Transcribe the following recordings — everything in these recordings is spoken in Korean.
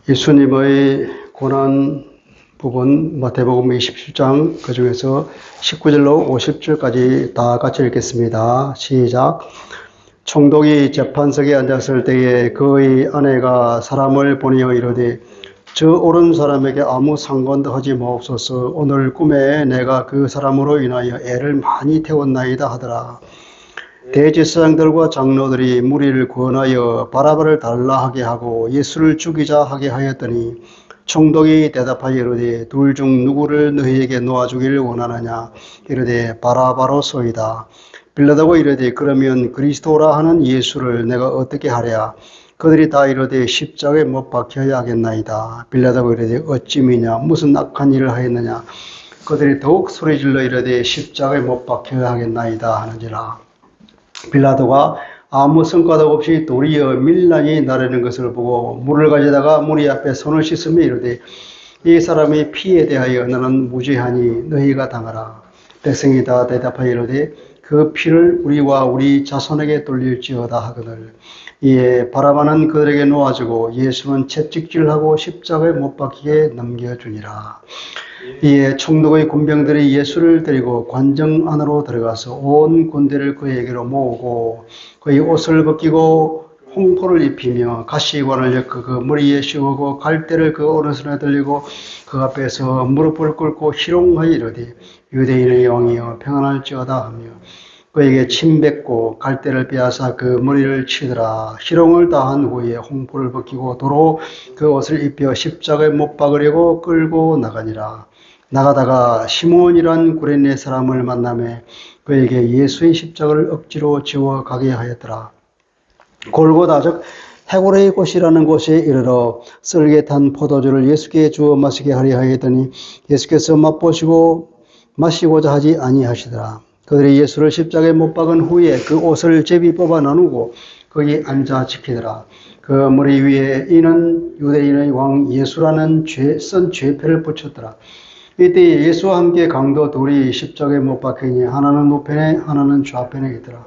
예수님의 고난 부분 마태복음 27장 그 중에서 19절로 50절까지 다 같이 읽겠습니다. 시작. 총독이 재판석에 앉았을 때에 그의 아내가 사람을 보내어 이르되 저 옳은 사람에게 아무 상관도 하지 마옵소서. 오늘 꿈에 내가 그 사람으로 인하여 애를 많이 태웠나이다 하더라. 대제사장들과 장로들이 무리를 권하여 바라바를 달라 하게 하고 예수를 죽이자 하게 하였더니 총독이 대답하여 이르되 둘 중 누구를 너희에게 놓아주기를 원하느냐. 이르되 바라바로소이다. 빌라도가 이르되 그러면 그리스도라 하는 예수를 내가 어떻게 하랴. 그들이 다 이르되 십자가에 못 박혀야 하겠나이다. 빌라도가 이르되 어찌미냐 무슨 악한 일을 하였느냐. 그들이 더욱 소리질러 이르되 십자가에 못 박혀야 하겠나이다 하는지라. 빌라도가 아무 성과도 없이 도리어 밀란이 나르는 것을 보고 물을 가져다가 무리 앞에 손을 씻으며 이르되 이 사람의 피에 대하여 나는 무죄하니 너희가 당하라. 백성이 다 대답하여 이르되 그 피를 우리와 우리 자손에게 돌릴지어다 하거늘. 이에 바라바는 그들에게 놓아주고 예수는 채찍질하고 십자가에 못 박히게 넘겨주니라. 이에 총독의 군병들이 예수를 데리고 관정 안으로 들어가서 온 군대를 그에게로 모으고 그의 옷을 벗기고 홍포를 입히며 가시관을 엮어 그 머리에 씌우고 갈대를 그 오른손에 들리고 그 앞에서 무릎을 꿇고 희롱하여 이르되 유대인의 왕이여 평안할지어다 하며 그에게 침 뱉고 갈대를 빼앗아 그 머리를 치더라. 희롱을 다한 후에 홍포를 벗기고 도로 그 옷을 입혀 십자가에 못 박으려고 끌고 나가니라. 나가다가 시몬이란 구레네 사람을 만나매 그에게 예수의 십자가를 억지로 지워 가게 하였더라. 골고다 즉 해골의 곳이라는 곳에 이르러 썰게 탄 포도주를 예수께 주어 마시게 하려 하였더니 예수께서 맛보시고 마시고자 하지 아니하시더라. 그들이 예수를 십자가에 못 박은 후에 그 옷을 제비 뽑아 나누고 거기 앉아 지키더라. 그 머리 위에 이는 유대인의 왕 예수라는 쓴 죄패를 붙였더라. 이때 예수와 함께 강도 둘이 십자가에 못 박히니 하나는 우편에 하나는 좌편에 있더라.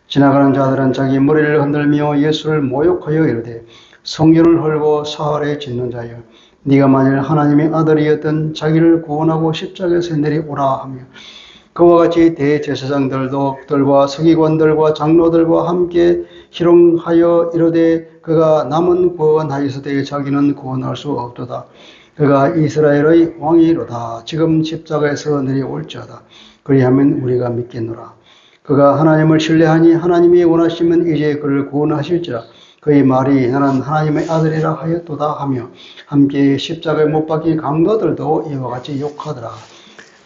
지나가는 자들은 자기 머리를 흔들며 예수를 모욕하여 이르되 성전을 헐고 사활에 짓는 자여 네가 만일 하나님의 아들이었던 자기를 구원하고 십자가에서 내려오라 하며 그와 같이 대제사장들과 서기관들과 장로들과 함께 희롱하여 이르되 그가 남은 구원하였으되 자기는 구원할 수 없도다. 그가 이스라엘의 왕이로다. 지금 십자가에서 내려올지어다. 그리하면 우리가 믿겠노라. 그가 하나님을 신뢰하니 하나님이 원하시면 이제 그를 구원하실지라. 그의 말이 나는 하나님의 아들이라 하였도다 하며 함께 십자가에 못 박힌 강도들도 이와 같이 욕하더라.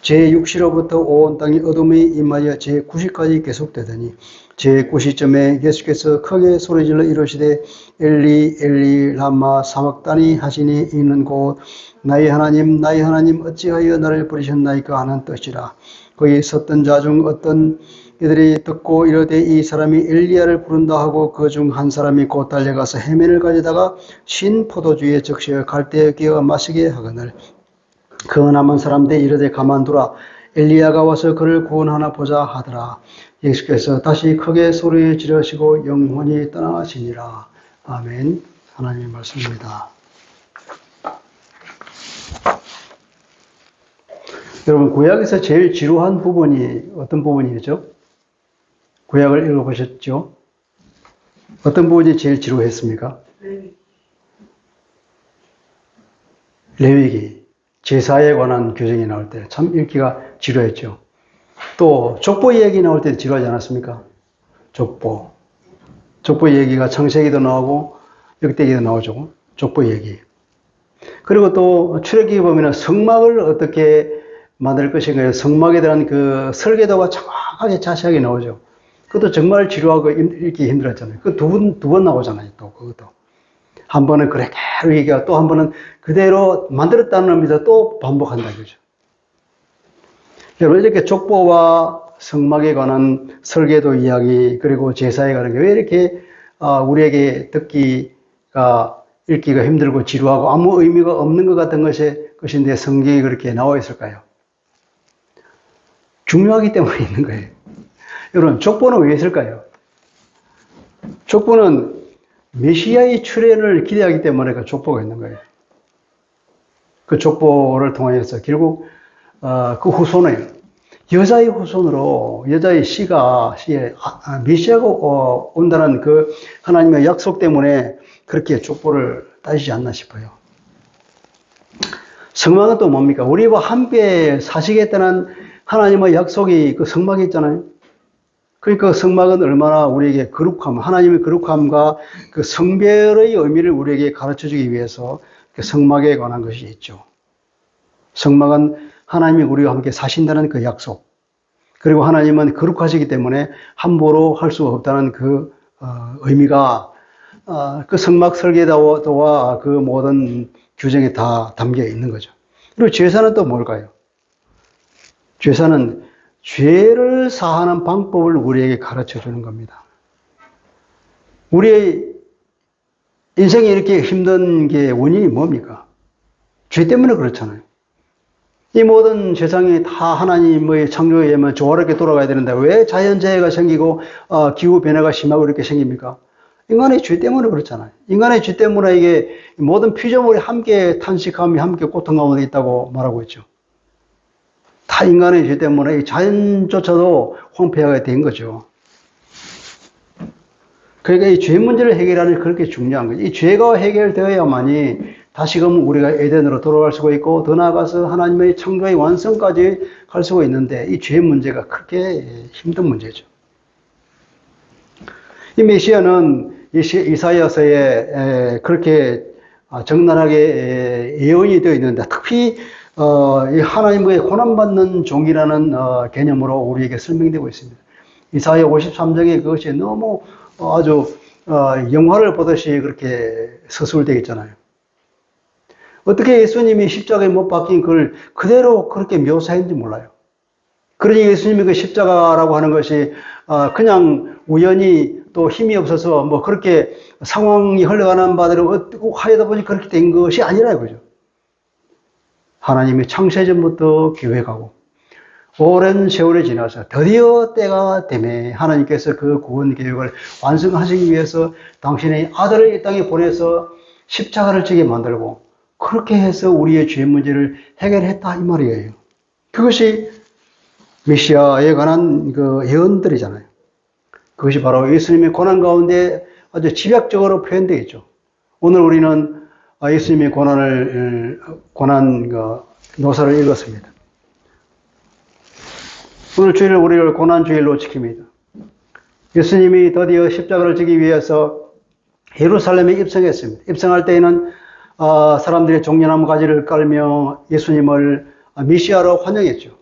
제6시로부터 온 땅이 어둠이 임하여 제9시까지 계속되더니 제9시쯤에 예수께서 크게 소리질러 이르시되 엘리 엘리 라마 사박다니 하시니 이는 곧 나의 하나님 어찌하여 나를 버리셨나이까 하는 뜻이라. 거기 섰던 자 중 어떤 이들이 듣고 이르되 이 사람이 엘리야를 부른다 하고 그 중 한 사람이 곧 달려가서 해면을 가져다가 신 포도주에 적셔 갈대에 끼어 마시게 하거늘 그 남은 사람들이 이르되 가만두라. 엘리야가 와서 그를 구원하나 보자 하더라. 예수께서 다시 크게 소리 지르시고 영원히 떠나시니라. 아멘. 하나님의 말씀입니다. 여러분 구약에서 제일 지루한 부분이 어떤 부분이죠? 구약을 읽어보셨죠? 어떤 부분이 제일 지루했습니까? 레위기. 제사에 관한 규정이 나올 때 참 읽기가 지루했죠. 또 족보 얘기 나올 때 지루하지 않았습니까? 족보 얘기가 창세기도 나오고 역대기도 나오죠. 족보 얘기. 그리고 또 출애굽기 보면 성막을 어떻게 만들 것인가요? 성막에 대한 그 설계도가 정확하게 자세하게 나오죠. 그것도 정말 지루하고 읽기 힘들었잖아요. 그 두 번 나오잖아요. 또 그것도. 한 번은 그대로 얘기하고 또 한 번은 그대로 만들었다는 의미에서 또 반복한다 이거죠. 여러분 이렇게 족보와 성막에 관한 설계도 이야기 그리고 제사에 관한 게 왜 이렇게 우리에게 읽기가 힘들고 지루하고 아무 의미가 없는 것 같은 것인데 성경이 그렇게 나와 있을까요? 중요하기 때문에 있는 거예요. 여러분 족보는 왜 있을까요? 족보는 메시아의 출현을 기대하기 때문에 그 족보가 있는 거예요. 그 족보를 통하여서 결국 그 후손에 여자의 후손으로 여자의 씨에 메시아가 온다는 그 하나님의 약속 때문에 그렇게 족보를 따지지 않나 싶어요. 성막은 또 뭡니까? 우리와 함께 사시겠다는 하나님의 약속이 그 성막에 있잖아요. 그러니까 성막은 얼마나 우리에게 거룩함, 하나님의 거룩함과 그 성별의 의미를 우리에게 가르쳐 주기 위해서 그 성막에 관한 것이 있죠. 성막은 하나님이 우리와 함께 사신다는 그 약속, 그리고 하나님은 거룩하시기 때문에 함부로 할 수 없다는 그 의미가 그 성막 설계도와 그 모든 규정에 다 담겨 있는 거죠. 그리고 제사는 또 뭘까요? 제사는 죄를 사하는 방법을 우리에게 가르쳐 주는 겁니다. 우리의 인생이 이렇게 힘든 게 원인이 뭡니까? 죄 때문에 그렇잖아요. 이 모든 세상이 다 하나님의 창조에 의하면 조화롭게 돌아가야 되는데 왜 자연재해가 생기고 기후변화가 심하고 이렇게 생깁니까? 인간의 죄 때문에 그렇잖아요. 인간의 죄 때문에 이게 모든 피조물이 함께 탄식하며 함께 고통 가운데 있다고 말하고 있죠. 다 인간의 죄 때문에 이 자연조차도 황폐하게 된 거죠. 그러니까 이 죄 문제를 해결하는 게 그렇게 중요한 거죠. 이 죄가 해결되어야만이 다시금 우리가 에덴으로 돌아갈 수가 있고 더 나아가서 하나님의 창조의 완성까지 갈 수가 있는데 이 죄 문제가 그렇게 힘든 문제죠. 이 메시아는 이사야서에 그렇게 적나라하게 예언이 되어 있는데 특히 이 하나님의 고난받는 종이라는 개념으로 우리에게 설명되고 있습니다. 이사야 53장에 그것이 너무 아주 영화를 보듯이 그렇게 서술되어 있잖아요. 어떻게 예수님이 십자가에 못 박힌 그걸 그대로 그렇게 묘사했는지 몰라요. 그러니 예수님이 그 십자가라고 하는 것이 그냥 우연히 또 힘이 없어서 뭐 그렇게 상황이 흘러가는 바대로 하려다 보니 그렇게 된 것이 아니라 이거죠. 하나님이 창세전부터 계획하고 오랜 세월이 지나서 드디어 때가 되매 하나님께서 그 구원 계획을 완성하시기 위해서 당신의 아들을 이 땅에 보내서 십자가를 지게 만들고 그렇게 해서 우리의 죄 문제를 해결했다 이 말이에요. 그것이 메시아에 관한 그 예언들이잖아요. 그것이 바로 예수님의 고난 가운데 아주 집약적으로 표현되어 있죠. 오늘 우리는 예수님의 고난 노사를 읽었습니다. 오늘 주일을 우리를 고난 주일로 지킵니다. 예수님이 드디어 십자가를 지기 위해서 예루살렘에 입성했습니다. 입성할 때에는 사람들이 종려나무 가지를 깔며 예수님을 메시아로 환영했죠.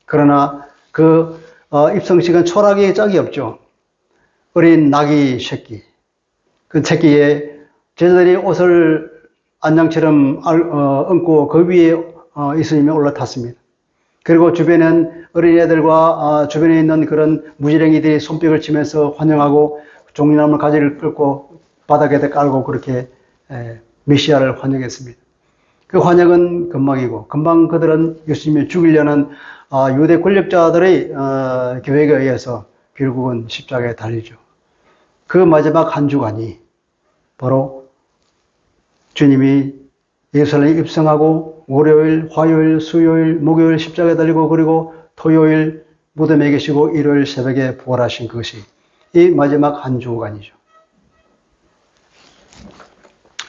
그러나 그 입성식은 초락의 짝이 없죠. 어린 나귀 새끼, 그 새끼에 제자들이 옷을 안장처럼 얹고 그 위에 예수님이 올라탔습니다. 그리고 주변엔 어린애들과 주변에 있는 그런 무지랭이들이 손뼉을 치면서 환영하고 종려나무 가지를 끌고 바닥에다 깔고 그렇게 메시아를 환영했습니다. 그 환영은 금방이고 금방 그들은 예수님을 죽이려는 유대 권력자들의 계획에 의해서 결국은 십자가에 달리죠. 그 마지막 한 주간이 바로 주님이 예루살렘에 입성하고 월요일, 화요일, 수요일, 목요일 십자가에 달리고 그리고 토요일 무덤에 계시고 일요일 새벽에 부활하신 것이 이 마지막 한 주간이죠.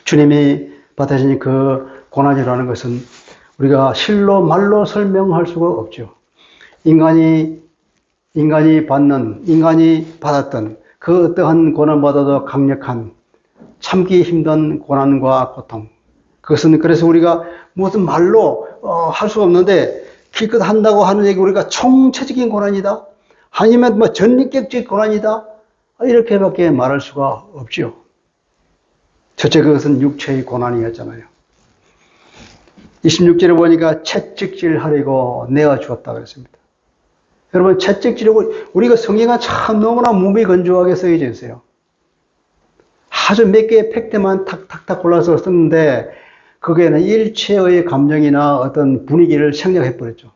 주님이 받으신 그 고난이라는 것은 우리가 실로 말로 설명할 수가 없죠. 인간이 받았던 그 어떠한 고난보다도 강력한 참기 힘든 고난과 고통. 그것은 그래서 우리가 무슨 말로 할 수가 없는데 기껏 한다고 하는 얘기 우리가 총체적인 고난이다. 아니면 뭐 전립격적 고난이다. 이렇게밖에 말할 수가 없죠. 첫째 그것은 육체의 고난이었잖아요. 26절에 보니까 채찍질하려고 내어 주었다 그랬습니다. 여러분 채찍질하고 우리가 성경은 참 너무나 무미건조하게 쓰여져 있어요. 아주 몇 개의 팩트만 탁탁탁 골라서 썼는데 거기에는 일체의 감정이나 어떤 분위기를 생략해버렸죠.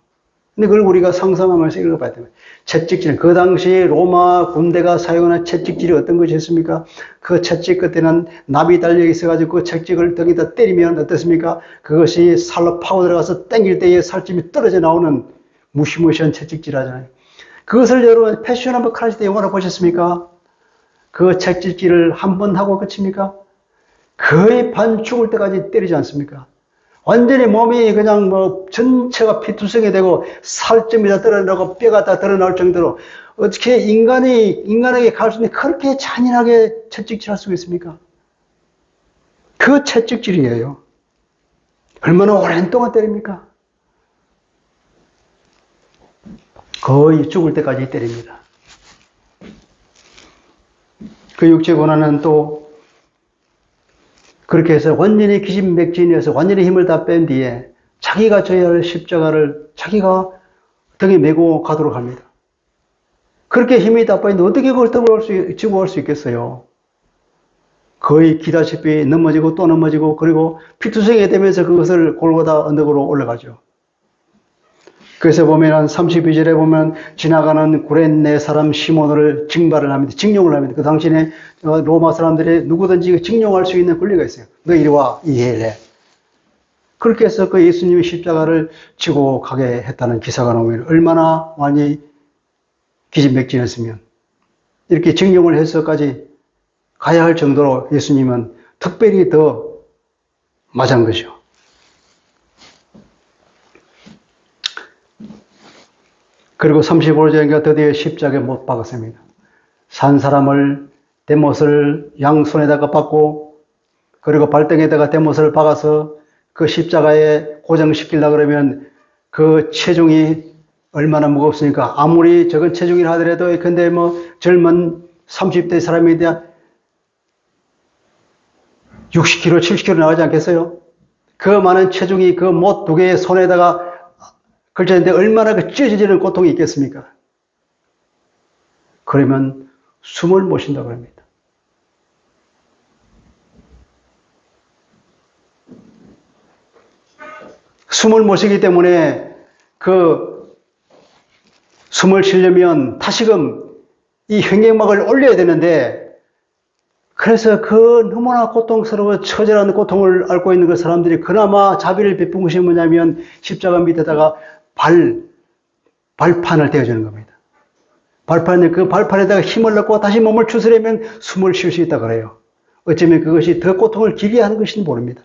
근데 그걸 우리가 상상하면서 읽어봐야 됩니다. 채찍질, 그 당시 로마 군대가 사용하는 채찍질이 어떤 것이었습니까? 그 채찍 끝에는 납이 달려 있어가지고 그 채찍을 등에다 때리면 어떻습니까? 그것이 살로 파고 들어가서 당길 때에 살점이 떨어져 나오는 무시무시한 채찍질 하잖아요. 그것을 여러분 패셔너블 카라테 영화를 보셨습니까? 그 채찍질을 한 번 하고 끝입니까? 거의 반 죽을 때까지 때리지 않습니까? 완전히 몸이 그냥 뭐 전체가 피투성이 되고 살점이 다 드러나고 뼈가 다 드러날 정도로 어떻게 인간에게 갈 수 있는 그렇게 잔인하게 채찍질할 수가 있습니까? 그 채찍질이에요. 얼마나 오랜 동안 때립니까? 거의 죽을 때까지 때립니다. 그 육체 고난은 또 그렇게 해서 완전히 기진맥진해서 완전히 힘을 다 뺀 뒤에 자기가 져야 할 십자가를 자기가 등에 메고 가도록 합니다. 그렇게 힘이 다 빠진데 어떻게 그걸 지고 갈 수 있겠어요? 거의 기다시피 넘어지고 또 넘어지고 그리고 피투성이 되면서 그것을 골고다 언덕으로 올라가죠. 그래서 보면 32절에 보면 지나가는 구레네 사람 시몬을 징발을 합니다. 징용을 합니다. 그 당시에 로마 사람들이 누구든지 징용할 수 있는 권리가 있어요. 너 이리 와, 이해해. 그렇게 해서 그 예수님이 십자가를 지고 가게 했다는 기사가 나오면 얼마나 많이 기진맥진했으면 이렇게 징용을 해서까지 가야 할 정도로 예수님은 특별히 더 맞은 것이죠. 그리고 35절인가 드디어 십자가에 못 박았습니다. 산 사람을 대못을 양손에다가 박고 그리고 발등에다가 대못을 박아서 그 십자가에 고정시키려고 그러면 그 체중이 얼마나 무겁습니까? 아무리 적은 체중이라 하더라도 근데 뭐 젊은 30대 사람에 대한 60kg, 70kg 나가지 않겠어요? 그 많은 체중이 그 못 두 개의 손에다가 걸쳤는데 얼마나 그 찢어지는 고통이 있겠습니까? 그러면 숨을 못 쉰다고 합니다. 숨을 못 쉬기 때문에 그 숨을 쉬려면 다시금 이 횡격막을 올려야 되는데 그래서 그 너무나 고통스러워 처절한 고통을 앓고 있는 그 사람들이 그나마 자비를 베푼 것이 뭐냐면 십자가 밑에다가 발판을 대어주는 겁니다. 그 발판에다가 힘을 넣고 다시 몸을 추스려면 숨을 쉴 수 있다 그래요. 어쩌면 그것이 더 고통을 길게 하는 것인지 모릅니다.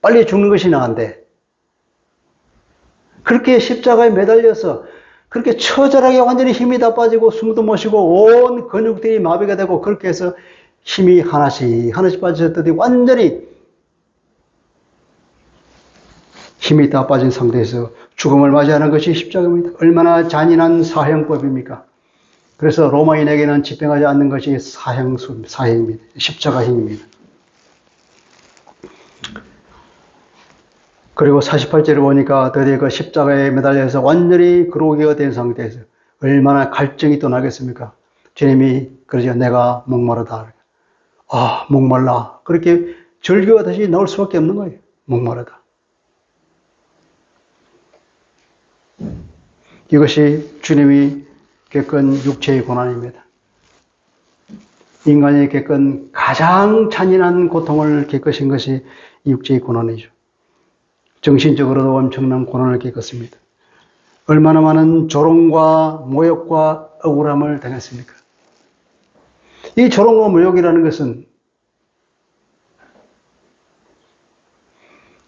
빨리 죽는 것이 나은데. 그렇게 십자가에 매달려서 그렇게 처절하게 완전히 힘이 다 빠지고 숨도 못 쉬고 온 근육들이 마비가 되고 그렇게 해서 힘이 하나씩 빠졌더니 완전히 힘이 다 빠진 상태에서 죽음을 맞이하는 것이 십자가입니다. 얼마나 잔인한 사형법입니까? 그래서 로마인에게는 집행하지 않는 것이 사형입니다. 십자가형입니다. 그리고 48절을 보니까 드디어 그 십자가에 매달려서 완전히 그로기가 된 상태에서 얼마나 갈증이 또 나겠습니까? 주님이 그러죠. 내가 목마르다. 아, 목말라. 그렇게 절규하듯이 나올 수밖에 없는 거예요. 목마르다. 이것이 주님이 겪은 육체의 고난입니다. 인간이 겪은 가장 잔인한 고통을 겪으신 것이 육체의 고난이죠. 정신적으로도 엄청난 고난을 겪었습니다. 얼마나 많은 조롱과 모욕과 억울함을 당했습니까? 이 조롱과 모욕이라는 것은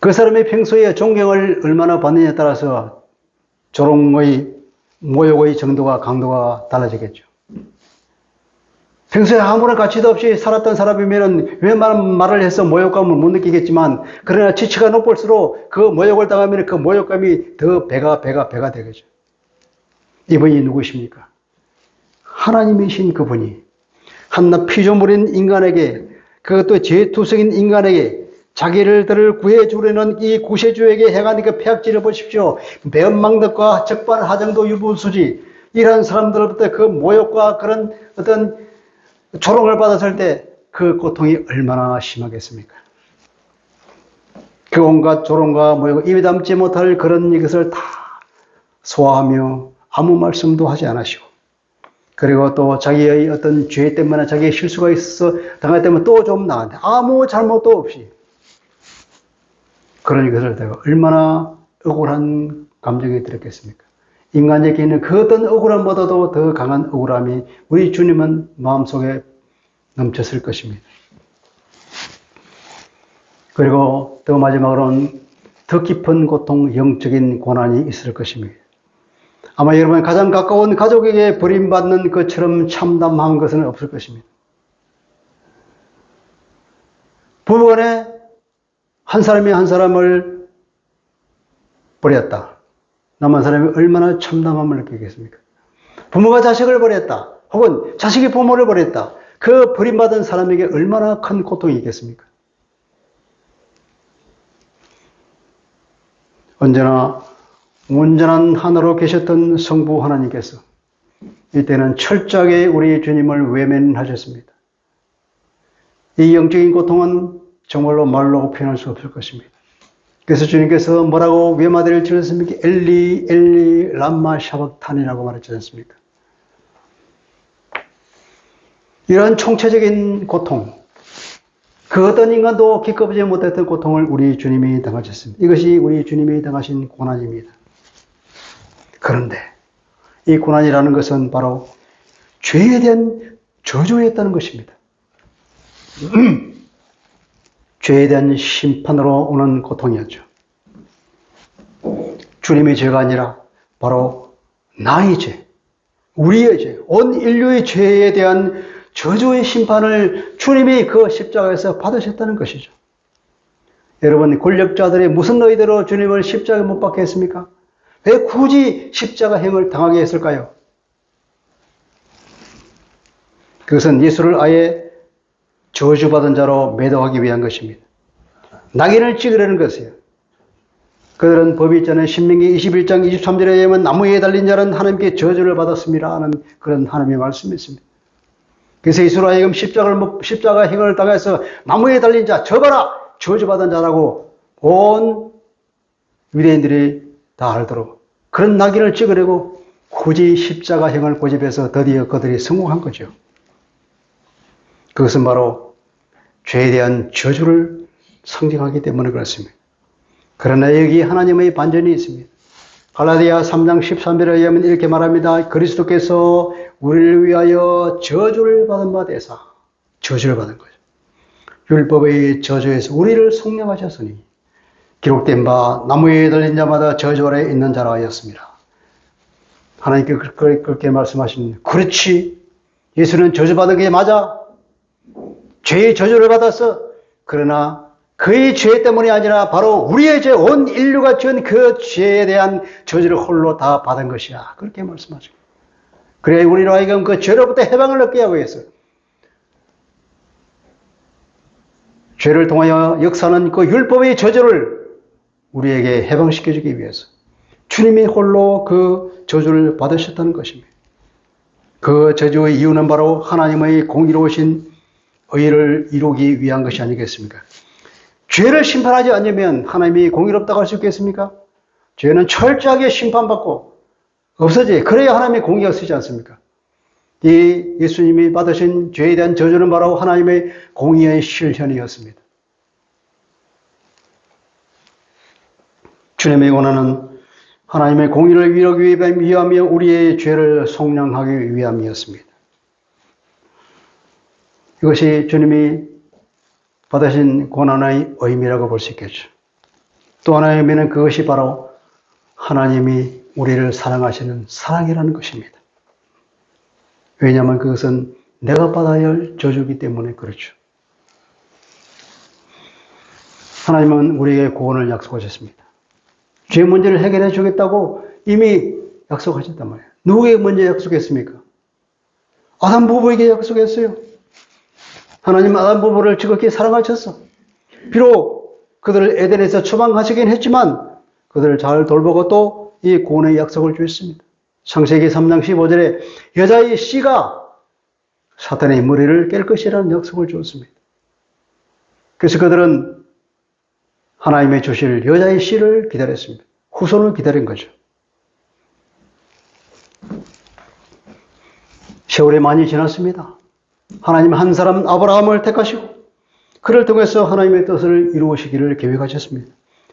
그 사람의 평소에 존경을 얼마나 받느냐에 따라서 조롱의, 모욕의 정도가 강도가 달라지겠죠. 평소에 아무런 가치도 없이 살았던 사람이면 왜 말을 해서 모욕감을 못 느끼겠지만 그러나 지치가 높을수록 그 모욕을 당하면 그 모욕감이 더 배가 되겠죠. 이분이 누구십니까? 하나님이신 그분이 한낱 피조물인 인간에게 그것도 죄투성인 인간에게 자기들을 구해주려는 이 구세주에게 행한 그 폐악질을 보십시오. 배은망덕과 적반하장도 유분수지 이러한 사람들로부터 그 모욕과 그런 어떤 조롱을 받았을 때 그 고통이 얼마나 심하겠습니까? 그 온갖 조롱과 모욕, 입에 담지 못할 그런 이것을 다 소화하며 아무 말씀도 하지 않으시고, 그리고 또 자기의 어떤 죄 때문에 자기의 실수가 있어서 당할 때면 또 좀 나은데 아무 잘못도 없이, 그러니 그럴 때가 얼마나 억울한 감정이 들었겠습니까? 인간에게는 그 어떤 억울함보다도 더 강한 억울함이 우리 주님은 마음속에 넘쳤을 것입니다. 그리고 또 마지막으로는 더 깊은 고통, 영적인 고난이 있을 것입니다. 아마 여러분 가장 가까운 가족에게 버림받는 것처럼 참담한 것은 없을 것입니다. 부부간에 한 사람이 한 사람을 버렸다. 남은 사람이 얼마나 참담함을 느끼겠습니까? 부모가 자식을 버렸다. 혹은 자식이 부모를 버렸다. 그 버림받은 사람에게 얼마나 큰 고통이 있겠습니까? 언제나 온전한 하나로 계셨던 성부 하나님께서 이때는 철저하게 우리 주님을 외면하셨습니다. 이 영적인 고통은 정말로 말로 표현할 수 없을 것입니다. 그래서 주님께서 뭐라고 외마디를 치셨습니까? 엘리 엘리 람마 샤박탄이라고 말했지 않습니까? 이런 총체적인 고통, 그 어떤 인간도 겪어보지 못했던 고통을 우리 주님이 당하셨습니다. 이것이 우리 주님이 당하신 고난입니다. 그런데 이 고난이라는 것은 바로 죄에 대한 저주였다는 것입니다. 죄에 대한 심판으로 오는 고통이었죠. 주님의 죄가 아니라 바로 나의 죄, 우리의 죄, 온 인류의 죄에 대한 저주의 심판을 주님이 그 십자가에서 받으셨다는 것이죠. 여러분, 권력자들이 무슨 의도로 주님을 십자가에 못 박게 했습니까? 왜 굳이 십자가행을 당하게 했을까요? 그것은 예수를 아예 저주받은 자로 매도하기 위한 것입니다. 낙인을 찍으려는 것이에요. 그들은 법이 있잖아요. 신명기 21장 23절에 의하면 나무에 달린 자는 하나님께 저주를 받았습니다 하는 그런 하나님의 말씀이 있습니다. 그래서 예수로 하여금 십자가행을 당해서 나무에 달린 자, 저거라! 저주받은 자라고 온 유대인들이 다 알도록 그런 낙인을 찍으려고 굳이 십자가행을 고집해서 드디어 그들이 성공한 거죠. 그것은 바로 죄에 대한 저주를 상징하기 때문에 그렇습니다. 그러나 여기 하나님의 반전이 있습니다. 갈라디아 3장 13절에 의하면 이렇게 말합니다. 그리스도께서 우리를 위하여 저주를 받은 바 되사, 저주를 받은 거죠. 율법의 저주에서 우리를 속량하셨으니 기록된 바 나무에 달린 자마다 저주 아래 있는 자라 하였습니다. 하나님께 그렇게 말씀하십니다. 그렇지, 예수는 저주받은 게 맞아. 죄의 저주를 받았어. 그러나 그의 죄 때문이 아니라 바로 우리의 죄, 온 인류가 지은 그 죄에 대한 저주를 홀로 다 받은 것이야. 그렇게 말씀하죠. 그래 우리로 하여금 그 죄로부터 해방을 얻게 하기 위해서 죄를 통하여 역사하는 그 율법의 저주를 우리에게 해방시켜주기 위해서 주님이 홀로 그 저주를 받으셨다는 것입니다. 그 저주의 이유는 바로 하나님의 공의로우신 의를 이루기 위한 것이 아니겠습니까? 죄를 심판하지 않으면 하나님이 공의롭다고 할 수 있겠습니까? 죄는 철저하게 심판받고 없어져야 그래야 하나님의 공의가 쓰지 않습니까? 이 예수님이 받으신 죄에 대한 저주는 바로 하나님의 공의의 실현이었습니다. 주님의 고난은 하나님의 공의를 이루기 위하며 우리의 죄를 속량하기 위함이었습니다. 이것이 주님이 받으신 고난의 의미라고 볼 수 있겠죠. 또 하나의 의미는 그것이 바로 하나님이 우리를 사랑하시는 사랑이라는 것입니다. 왜냐하면 그것은 내가 받아야 할 저주이기 때문에 그렇죠. 하나님은 우리에게 구원을 약속하셨습니다. 죄 문제를 해결해 주겠다고 이미 약속하셨단 말이에요. 누구에게 먼저 약속했습니까? 아담 부부에게 약속했어요. 하나님 아담 부부를 지극히 사랑하셨어. 비록 그들을 에덴에서 처방하시긴 했지만 그들을 잘 돌보고 또 이 구원의 약속을 주셨습니다. 창세기 3장 15절에 여자의 씨가 사탄의 머리를 깰 것이라는 약속을 주었습니다. 그래서 그들은 하나님의 주실 여자의 씨를 기다렸습니다. 후손을 기다린 거죠. 세월이 많이 지났습니다. 하나님 한 사람 아브라함을 택하시고 그를 통해서 하나님의 뜻을 이루시기를 계획하셨습니다.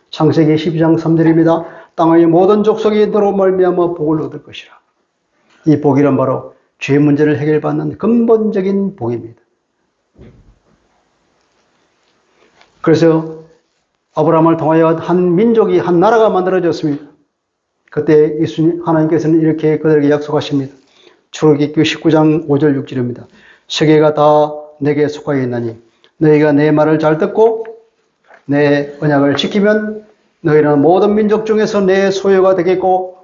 창세기 12장 3절입니다. 땅의 모든 족속이 너로 말미암아 복을 얻을 것이라. 이 복이란 바로 죄 문제를 해결받는 근본적인 복입니다. 그래서 아브라함을 통하여 한 민족이, 한 나라가 만들어졌습니다. 그때 하나님께서는 이렇게 그들에게 약속하십니다. 출애굽기 19장 5절 6절입니다. 세계가 다 내게 속하여 있나니 너희가 내 말을 잘 듣고 내 언약을 지키면 너희는 모든 민족 중에서 내 소유가 되겠고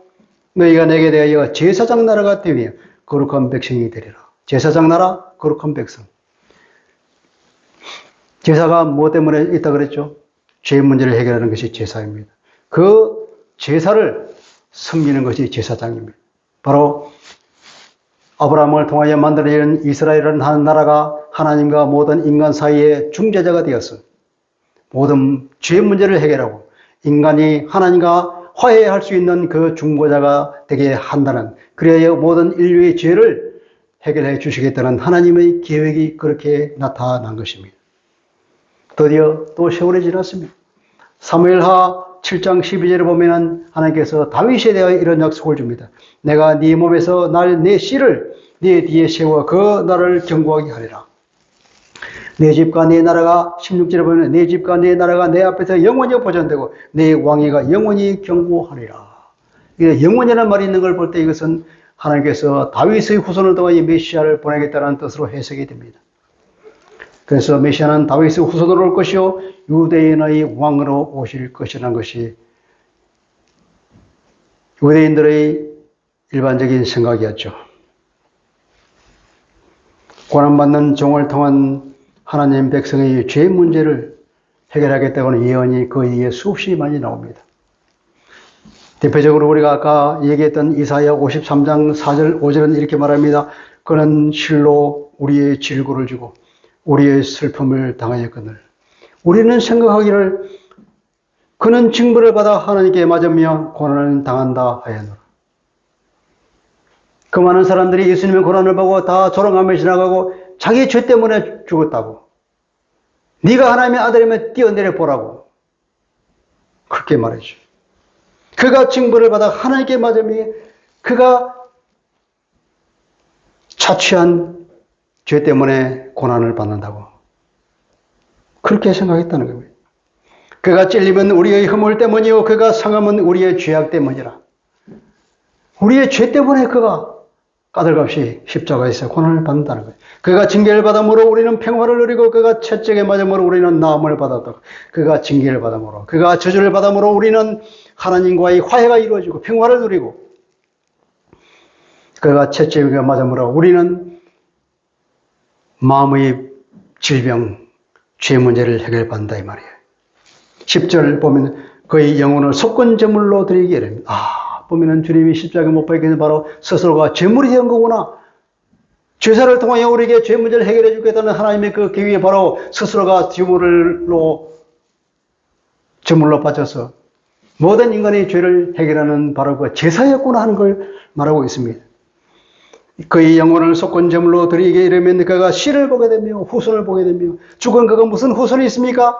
너희가 내게 대하여 제사장 나라가 되며 거룩한 백성이 되리라. 제사장 나라, 거룩한 백성. 제사가 무엇 때문에 있다 그랬죠? 죄 문제를 해결하는 것이 제사입니다. 그 제사를 섬기는 것이 제사장입니다. 바로 아브라함을 통하여 만들어진 이스라엘이라는 한 나라가 하나님과 모든 인간 사이의 중재자가 되어서 모든 죄 문제를 해결하고 인간이 하나님과 화해할 수 있는 그 중보자가 되게 한다는, 그래야 모든 인류의 죄를 해결해 주시겠다는 하나님의 계획이 그렇게 나타난 것입니다. 드디어 또 세월이 지났습니다. 사무엘하 7장 12절에 보면은 하나님께서 다윗에 대하여 이런 약속을 줍니다. 내가 네 몸에서 내 씨를 네 뒤에 세워 그 나라를 견고하게 하리라. 내 집과 내 나라가 16절에 보면 내 집과 내 나라가 내 앞에서 영원히 보존되고 내 왕위가 영원히 견고하리라. 영원이라는 말이 있는 걸 볼 때 이것은 하나님께서 다윗의 후손을 통하여 메시아를 보내겠다는 뜻으로 해석이 됩니다. 그래서 메시아는 다윗의 후손으로 올 것이요 유대인의 왕으로 오실 것이라는 것이 유대인들의 일반적인 생각이었죠. 고난받는 종을 통한 하나님 백성의 죄 문제를 해결하겠다고는 예언이 그 이후에 수없이 많이 나옵니다. 대표적으로 우리가 아까 얘기했던 이사야 53장 4절 5절은 이렇게 말합니다. 그는 실로 우리의 질고를 주고 우리의 슬픔을 당하였거늘 우리는 생각하기를 그는 징벌을 받아 하나님께 맞으며 고난을 당한다 하였노라. 그 많은 사람들이 예수님의 고난을 보고 다 조롱하며 지나가고 자기 죄 때문에 죽었다고, 네가 하나님의 아들이면 뛰어내려 보라고 그렇게 말했죠. 그가 징벌을 받아 하나님께 맞으며 그가 자취한 죄 때문에 고난을 받는다고 그렇게 생각했다는 겁니다. 그가 찔리면 우리의 허물 때문이요 그가 상함은 우리의 죄악 때문이라. 우리의 죄 때문에 그가 까닭없이 십자가에서 고난을 받는다는 거예요. 그가 징계를 받음으로 우리는 평화를 누리고 그가 채찍에 맞음으로 우리는 나음을 받았다. 그가 징계를 받음으로 그가 저주를 받음으로 우리는 하나님과의 화해가 이루어지고 평화를 누리고 그가 채찍에 맞음으로 우리는 마음의 질병, 죄 문제를 해결받는다 이 말이에요. 10절 보면 그의 영혼을 속건 제물로 드리게 됩니다. 보면은 주님이 십자가에 못 박히는 바로 스스로가 제물이 된 거구나. 제사를 통하여 우리에게 죄 문제를 해결해 주겠다는 하나님의 그 계획에 바로 스스로가 제물로 바쳐서 모든 인간의 죄를 해결하는 바로 그 제사였구나 하는 걸 말하고 있습니다. 그의 영혼을 속건 제물로 드리게 이르면 그가 씨를 보게 되며 후손을 보게 되며 죽은 그가 무슨 후손이 있습니까?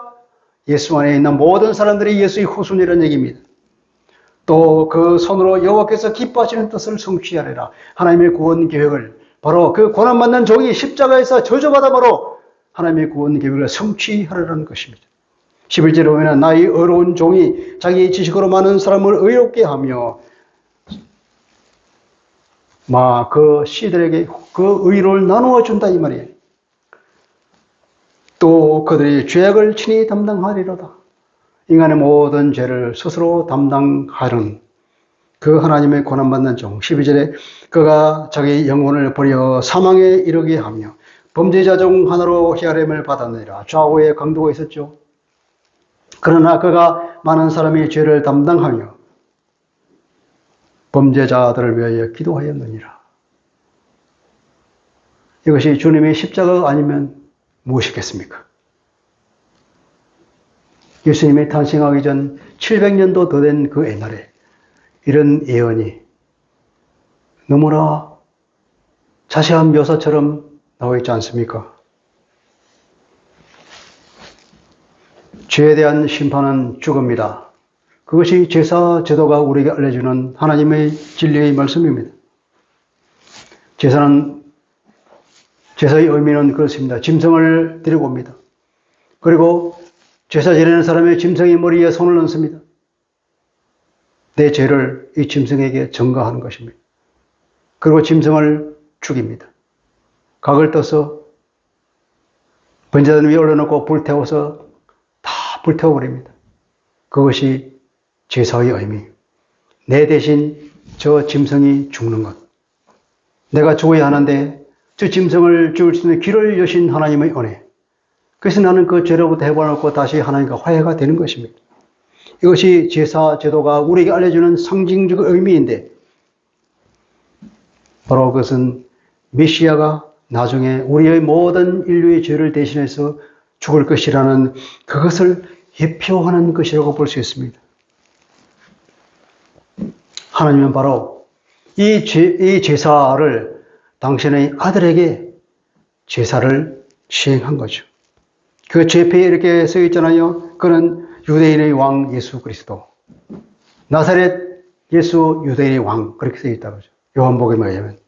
예수 안에 있는 모든 사람들이 예수의 후손이라는 얘기입니다. 또 그 손으로 여호와께서 기뻐하시는 뜻을 성취하리라. 하나님의 구원 계획을 바로 그 고난받는 종이 십자가에서 저주받음으로 하나님의 구원 계획을 성취하리라는 것입니다. 11절에 보면 나의 의로운 종이 자기 지식으로 많은 사람을 의롭게 하며 그 씨들에게 그 의를 나누어 준다 이 말이에요. 또 그들이 죄악을 친히 담당하리로다. 인간의 모든 죄를 스스로 담당하는 그 하나님의 고난받는 종. 12절에 그가 자기 영혼을 버려 사망에 이르게 하며 범죄자 중 하나로 히아렘을 받았느니라. 좌우에 강도가 있었죠. 그러나 그가 많은 사람의 죄를 담당하며 범죄자들을 위하여 기도하였느니라. 이것이 주님의 십자가가 아니면 무엇이겠습니까? 예수님이 탄생하기 전 700년도 더 된 그 옛날에 이런 예언이 너무나 자세한 묘사처럼 나와 있지 않습니까? 죄에 대한 심판은 죽음이다. 그것이 제사 제도가 우리에게 알려주는 하나님의 진리의 말씀입니다. 제사의 의미는 그렇습니다. 짐승을 데리고 옵니다. 그리고 제사 지내는 사람의 짐승의 머리에 손을 얹습니다. 내 죄를 이 짐승에게 전가하는 것입니다. 그리고 짐승을 죽입니다. 각을 떠서 번제단 위에 올려놓고 불태워서 다 불태워버립니다. 그것이 제사의 의미. 내 대신 저 짐승이 죽는 것. 내가 죽어야 하는데 저 짐승을 죽일 수 있는 길을 여신 하나님의 은혜. 그래서 나는 그 죄로부터 해방하고 다시 하나님과 화해가 되는 것입니다. 이것이 제사 제도가 우리에게 알려주는 상징적 의미인데 바로 그것은 메시아가 나중에 우리의 모든 인류의 죄를 대신해서 죽을 것이라는 그것을 예표하는 것이라고 볼 수 있습니다. 하나님은 바로 이 제사를 당신의 아들에게 제사를 시행한 거죠. 그 제표에 이렇게 써 있잖아요. 그는 유대인의 왕 예수 그리스도. 나사렛 예수 유대인의 왕. 그렇게 써 있다고 하죠. 요한복음에 의하면.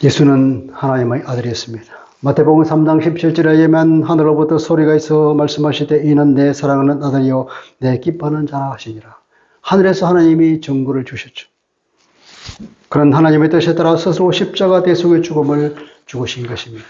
예수는 하나님의 아들이었습니다. 마태복음 3장 17절에 의하면 하늘로부터 소리가 있어 말씀하시되 이는 내 사랑하는 아들이요 내 기뻐하는 자라 하시니라. 하늘에서 하나님이 정보를 주셨죠. 그런 하나님의 뜻에 따라 스스로 십자가 대속의 죽음을 죽으신 것입니다.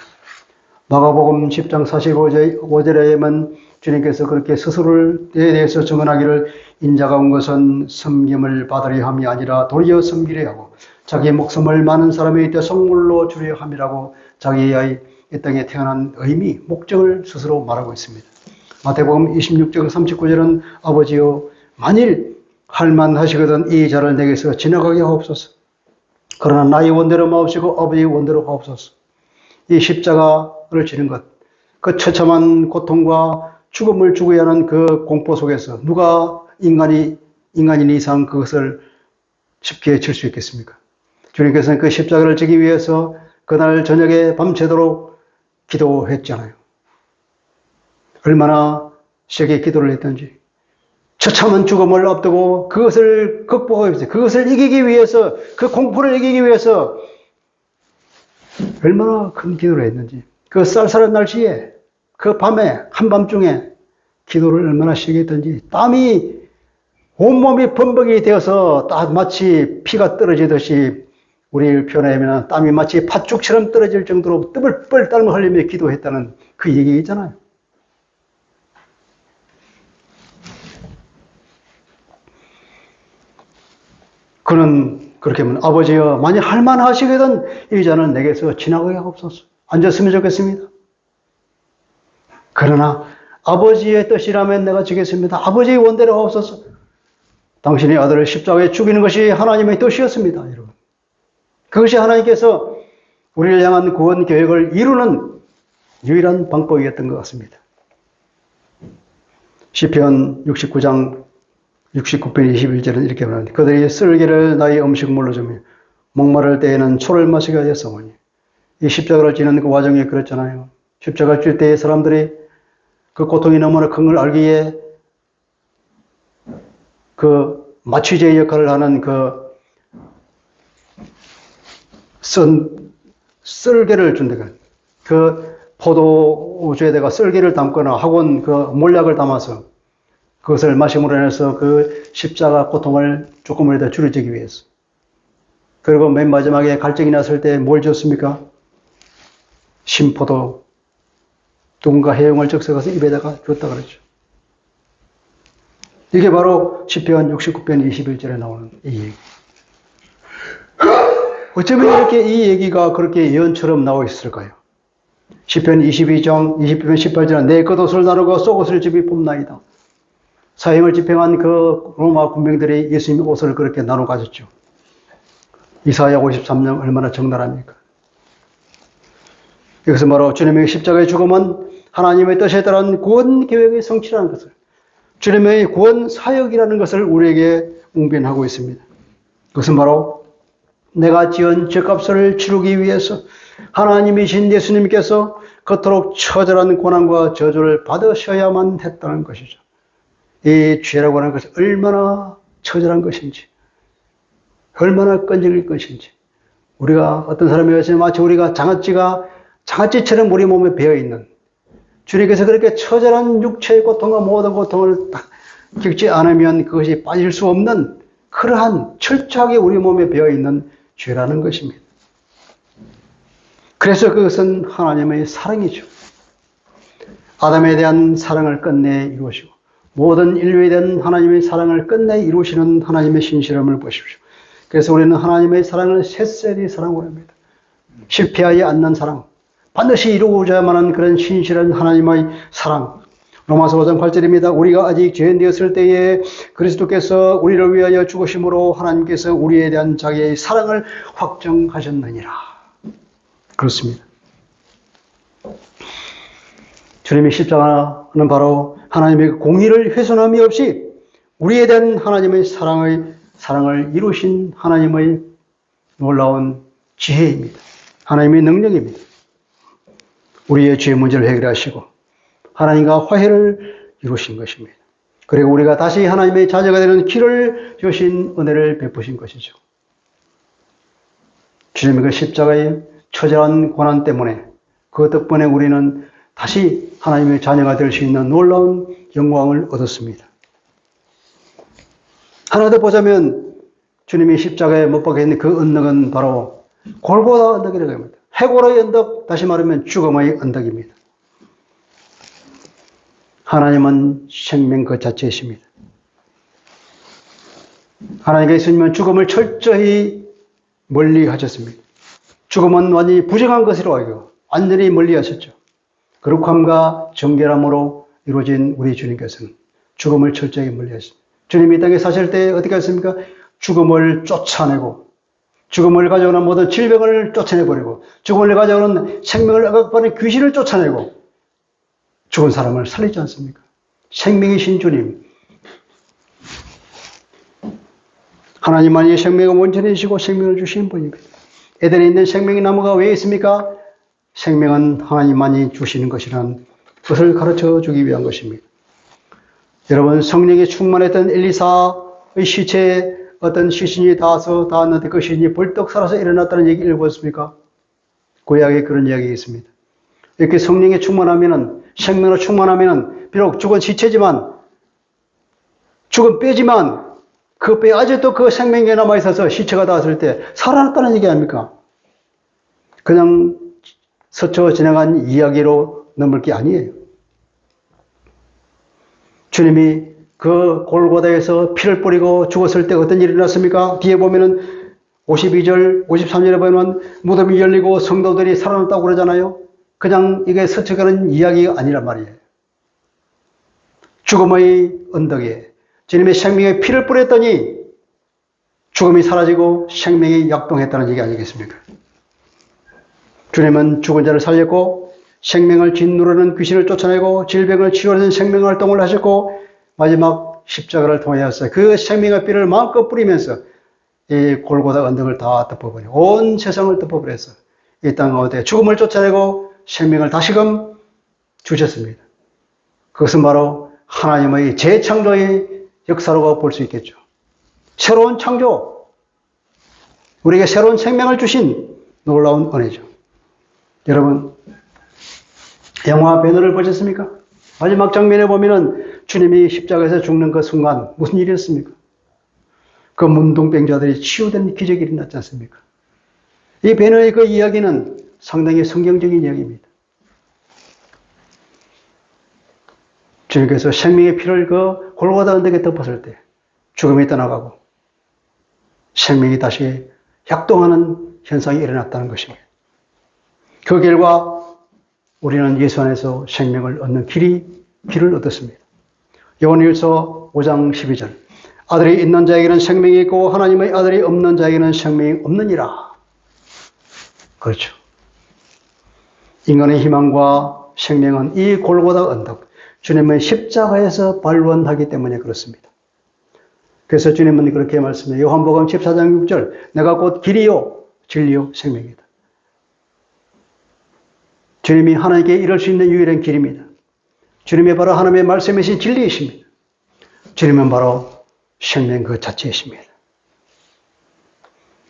마가복음 10장 45절에 의하면 주님께서 그렇게 스스로에 대해서 증언하기를 인자가 온 것은 섬김을 받으려 함이 아니라 도리어 섬기려 하고 자기의 목숨을 많은 사람의 때 성물로 주려 함이라고 자기의 이 땅에 태어난 의미, 목적을 스스로 말하고 있습니다. 마태복음 26장 39절은 아버지여 만일 할만하시거든 이 자를 내게서 지나가게 하옵소서. 그러나 나의 원대로 마옵시고 아버지의 원대로 하옵소서. 이 십자가를 지는 것, 그 처참한 고통과 죽음을 죽어야 하는 그 공포 속에서 누가 인간인 이상 그것을 쉽게 질 수 있겠습니까? 주님께서는 그 십자가를 지기 위해서 그날 저녁에 밤새도록 기도했잖아요. 얼마나 세게 기도를 했던지. 처참한 죽음을 앞두고 그것을 극복하기 위해서, 그것을 이기기 위해서, 그 공포를 이기기 위해서 얼마나 큰 기도를 했는지. 그 쌀쌀한 날씨에, 그 밤에, 한밤중에 기도를 얼마나 세게 했던지. 땀이 온몸이 범벅이 되어서 마치 피가 떨어지듯이 우리를 표현하면 땀이 마치 팥죽처럼 떨어질 정도로 뻘뻘 땀을 흘리며 기도했다는 그 얘기 있잖아요. 그는 그렇게 하면 아버지여 만약 할만하시거든 이 자는 내게서 지나가게 하옵소서. 앉았으면 좋겠습니다. 그러나 아버지의 뜻이라면 내가 지겠습니다. 아버지의 원대로 하옵소서. 당신의 아들을 십자가에 죽이는 것이 하나님의 뜻이었습니다. 여러분. 그것이 하나님께서 우리를 향한 구원 계획을 이루는 유일한 방법이었던 것 같습니다. 시편 69장 69편 21절은 이렇게 말합니다. 그들이 쓸개를 나의 음식물로 주며 목마를 때에는 초를 마시게 하였사오니. 이 십자가를 지는 그 과정이 그렇잖아요. 십자가를 질 때에 사람들이 그 고통이 너무나 큰 걸 알기에 그 마취제 역할을 하는 그 쓸개를 준다가 그 포도주에다가 쓸개를 담거나 혹은 그 몰약을 담아서 그것을 마심으로 인해서 그 십자가 고통을 조금이라도 줄여주기 위해서. 그리고 맨 마지막에 갈증이 났을 때 뭘 줬습니까? 신포도 누군가 해용을 적셔서 입에다가 줬다 그러죠. 이게 바로 시편 69편 21절에 나오는 이 얘기. 어쩌면 이렇게 이 얘기가 그렇게 예언처럼 나와 있을까요? 시편 22장 20편 18절은 내 겉옷을 나누고 속옷을 집이 봄나이다. 사형을 집행한 그 로마 군병들이 예수님의 옷을 그렇게 나눠 가졌죠. 이사야 53장 얼마나 적나라합니까? 이것은 바로 주님의 십자가의 죽음은 하나님의 뜻에 따른 구원 계획의 성취라는 것을, 주님의 구원 사역이라는 것을 우리에게 웅변하고 있습니다. 그것은 바로 내가 지은 죄값을 치르기 위해서 하나님이신 예수님께서 그토록 처절한 고난과 저주를 받으셔야만 했다는 것이죠. 이 죄라고 하는 것이 얼마나 처절한 것인지, 얼마나 끈질길 것인지. 우리가 어떤 사람에 의해서 마치 우리가 장아찌처럼 우리 몸에 배어있는, 주님께서 그렇게 처절한 육체의 고통과 모든 고통을 겪지 않으면 그것이 빠질 수 없는 그러한 철저하게 우리 몸에 배어있는 죄라는 것입니다. 그래서 그것은 하나님의 사랑이죠. 아담에 대한 사랑을 끝내 이루시고 모든 인류에 대한 하나님의 사랑을 끝내 이루시는 하나님의 신실함을 보십시오. 그래서 우리는 하나님의 사랑을 셋세리 사랑을 합니다. 실패하지 않는 사랑, 반드시 이루고자만 하는 그런 신실한 하나님의 사랑. 로마서 5장 8절입니다. 우리가 아직 죄인 되었을 때에 그리스도께서 우리를 위하여 죽으심으로 하나님께서 우리에 대한 자기의 사랑을 확정하셨느니라. 그렇습니다. 주님의 십자가는 바로 하나님의 공의를 훼손함이 없이 우리에 대한 하나님의 사랑을 이루신 하나님의 놀라운 지혜입니다. 하나님의 능력입니다. 우리의 죄 문제를 해결하시고 하나님과 화해를 이루신 것입니다. 그리고 우리가 다시 하나님의 자녀가 되는 길을 주신 은혜를 베푸신 것이죠. 주님의 그 십자가의 처절한 고난 때문에 그 덕분에 우리는 다시 하나님의 자녀가 될 수 있는 놀라운 영광을 얻었습니다. 하나 더 보자면 주님이 십자가에 못 박혀 있는 그 언덕은 바로 골고다 언덕이라고 합니다. 해골의 언덕, 다시 말하면 죽음의 언덕입니다. 하나님은 생명 그 자체이십니다. 하나님께서 예수님은 죽음을 철저히 멀리 하셨습니다. 죽음은 완전히 부정한 것으로 알고 완전히 멀리 하셨죠. 거룩함과 정결함으로 이루어진 우리 주님께서는 죽음을 철저히 멀리 하셨습니다. 주님이 이 땅에 사실 때 어떻게 하셨습니까? 죽음을 쫓아내고 죽음을 가져오는 모든 질병을 쫓아내버리고 죽음을 가져오는 생명을 억압하는 귀신을 쫓아내고 죽은 사람을 살리지 않습니까? 생명이신 주님. 하나님만이 생명의 원천이시고 생명을 주신 분입니다. 에덴에 있는 생명의 나무가 왜 있습니까? 생명은 하나님만이 주시는 것이라는 것을 가르쳐 주기 위한 것입니다. 여러분, 성령이 충만했던 엘리사의 시체에 어떤 시신이 닿았는데 그 시신이 벌떡 살아서 일어났다는 얘기 읽었습니까? 구약에 그런 이야기가 있습니다. 이렇게 성령이 충만하면은, 생명으로 충만하면은, 비록 죽은 시체지만, 죽은 뼈지만, 그 뼈에 아직도 그 생명이 남아있어서 시체가 닿았을 때 살아났다는 얘기 아닙니까? 그냥 스쳐 지나간 이야기로 넘을 게 아니에요. 주님이 그 골고다에서 피를 뿌리고 죽었을 때 어떤 일이 일어났습니까? 뒤에 보면은 52절, 53절에 보면 무덤이 열리고 성도들이 살아났다고 그러잖아요. 그냥 이게 스쳐가는 이야기가 아니란 말이에요. 죽음의 언덕에 주님의 생명에 피를 뿌렸더니 죽음이 사라지고 생명이 약동했다는 얘기 아니겠습니까? 주님은 죽은 자를 살렸고 생명을 짓누르는 귀신을 쫓아내고 질병을 치유하는 생명 활동을 하셨고 마지막 십자가를 통하여서 그 생명의 피를 마음껏 뿌리면서 이 골고다 언덕을 다 덮어버려 온 세상을 덮어버려서 이 땅 가운데 죽음을 쫓아내고 생명을 다시금 주셨습니다. 그것은 바로 하나님의 재창조의 역사로 볼 수 있겠죠. 새로운 창조, 우리에게 새로운 생명을 주신 놀라운 은혜죠. 여러분, 영화 배너를 보셨습니까? 마지막 장면에 보면은 주님이 십자가에서 죽는 그 순간 무슨 일이었습니까? 그 문둥병자들이 치유된 기적이 일어났지 않습니까? 이 배너의 그 이야기는 상당히 성경적인 이야기입니다. 주님께서 생명의 피를 그 골고다 언덕에 덮었을 때 죽음이 떠나가고 생명이 다시 약동하는 현상이 일어났다는 것입니다. 그 결과 우리는 예수 안에서 생명을 얻는 길을 얻었습니다. 요한일서 5장 12절 아들이 있는 자에게는 생명이 있고 하나님의 아들이 없는 자에게는 생명이 없느니라. 그렇죠. 인간의 희망과 생명은 이 골고다 언덕, 주님의 십자가에서 발원하기 때문에 그렇습니다. 그래서 주님은 그렇게 말씀해요. 요한복음 14장 6절 내가 곧 길이요 진리요 생명이다. 주님이 하나님께 이룰 수 있는 유일한 길입니다. 주님이 바로 하나님의 말씀이신 진리이십니다. 주님은 바로 생명 그 자체이십니다.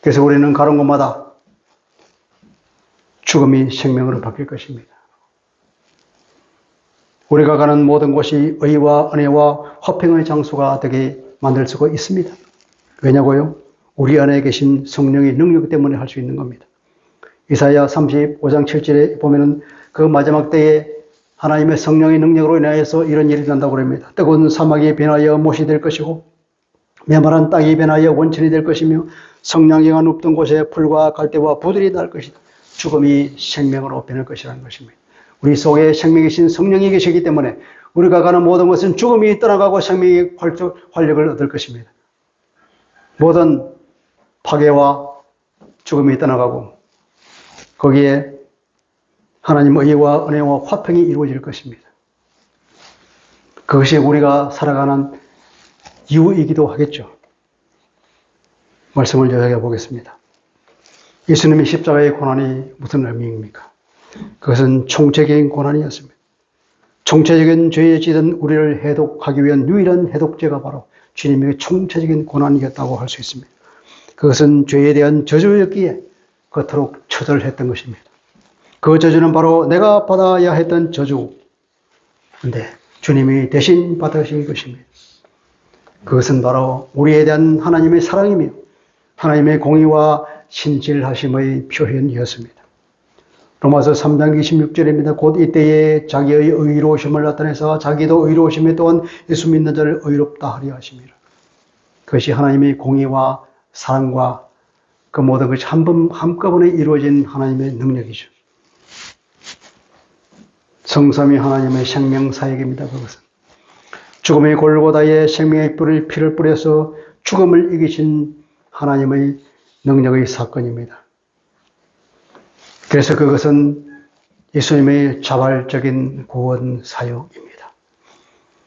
그래서 우리는 가는 곳마다 죽음이 생명으로 바뀔 것입니다. 우리가 가는 모든 곳이 의와 은혜와 화평의 장소가 되게 만들 수가 있습니다. 왜냐고요? 우리 안에 계신 성령의 능력 때문에 할 수 있는 겁니다. 이사야 35장 7절에 보면은 그 마지막 때에 하나님의 성령의 능력으로 인하여서 이런 일이 난다고 합니다. 뜨거운 사막이 변하여 못이 될 것이고 메마른 땅이 변하여 원천이 될 것이며 성냥개가 눕던 곳에 풀과 갈대와 부들이 날 것이다. 죽음이 생명으로 변할 것이라는 것입니다. 우리 속에 생명이신 성령이 계시기 때문에 우리가 가는 모든 것은 죽음이 떠나가고 생명의 활력을 얻을 것입니다. 모든 파괴와 죽음이 떠나가고 거기에 하나님의 의와 은혜와 화평이 이루어질 것입니다. 그것이 우리가 살아가는 이유이기도 하겠죠. 말씀을 요약해 보겠습니다. 예수님의 십자가의 고난이 무슨 의미입니까? 그것은 총체적인 고난이었습니다. 총체적인 죄에 찌든 우리를 해독하기 위한 유일한 해독제가 바로 주님의 총체적인 고난이었다고 할 수 있습니다. 그것은 죄에 대한 저주였기에 그토록 처절했던 것입니다. 그 저주는 바로 내가 받아야 했던 저주인데 주님이 대신 받으신 것입니다. 그것은 바로 우리에 대한 하나님의 사랑이며 하나님의 공의와 신실하심의 표현이었습니다. 로마서 3장 26절입니다. 곧 이때에 자기의 의로우심을 나타내서 자기도 의로우심에 또한 예수 믿는 자를 의롭다 하려 하심이라. 그것이 하나님의 공의와 사랑과 그 모든 것이 한꺼번에 이루어진 하나님의 능력이죠. 성삼위 하나님의 생명사역입니다. 그것은 죽음의 골고다에 생명의 피를 뿌려서 죽음을 이기신 하나님의 능력의 사건입니다. 그래서 그것은 예수님의 자발적인 구원 사역입니다.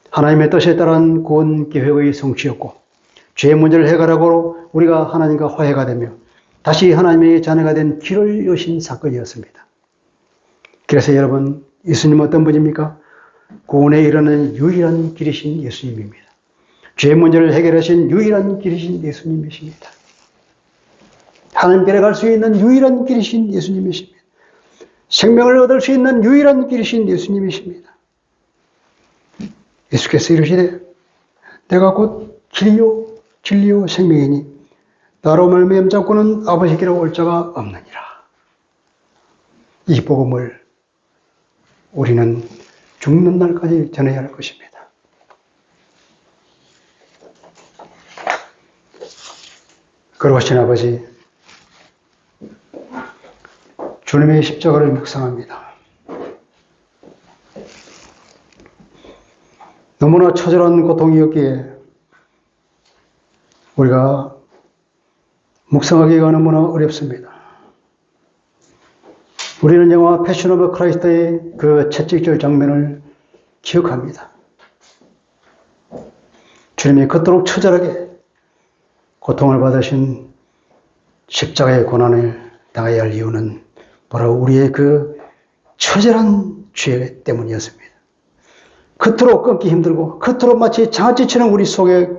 하나님의 뜻에 따른 구원 계획의 성취였고 죄의 문제를 해결하고 우리가 하나님과 화해가 되며 다시 하나님의 자녀가 된 길을 여신 사건이었습니다. 그래서 여러분 예수님은 어떤 분입니까? 구원에 이르는 유일한 길이신 예수님입니다. 죄의 문제를 해결하신 유일한 길이신 예수님이십니다. 하나님께 갈 수 있는 유일한 길이신 예수님이십니다. 생명을 얻을 수 있는 유일한 길이신 예수님이십니다. 예수께서 이르시되 내가 곧 길이요 진리요 생명이니 나로 말미암 자고는 아버지께로 올 자가 없느니라. 이 복음을 우리는 죽는 날까지 전해야 할 것입니다. 거룩하신 아버지, 주님의 십자가를 묵상합니다. 너무나 처절한 고통이었기에 우리가 묵상하기가 너무나 어렵습니다. 우리는 영화 패션 오브 크라이스트의 그 채찍질 장면을 기억합니다. 주님이 그토록 처절하게 고통을 받으신 십자가의 고난을 당해야 할 이유는 바로 우리의 그 처절한 죄 때문이었습니다. 그토록 끊기 힘들고 그토록 마치 장아찌처럼 우리 속에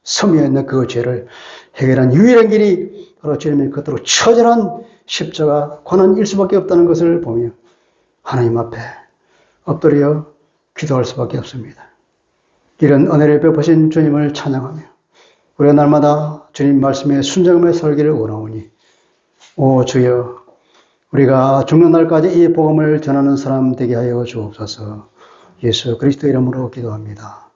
스며 있는 그 죄를 해결한 유일한 길이 바로 주님의 그토록 처절한 십자가 고난일 수밖에 없다는 것을 보며 하나님 앞에 엎드려 기도할 수밖에 없습니다. 이런 은혜를 베푸신 주님을 찬양하며 우리가 날마다 주님 말씀에 순종하며 살기를 원하오니 오 주여 우리가 죽는 날까지 이 복음을 전하는 사람 되게 하여 주옵소서. 예수 그리스도 이름으로 기도합니다.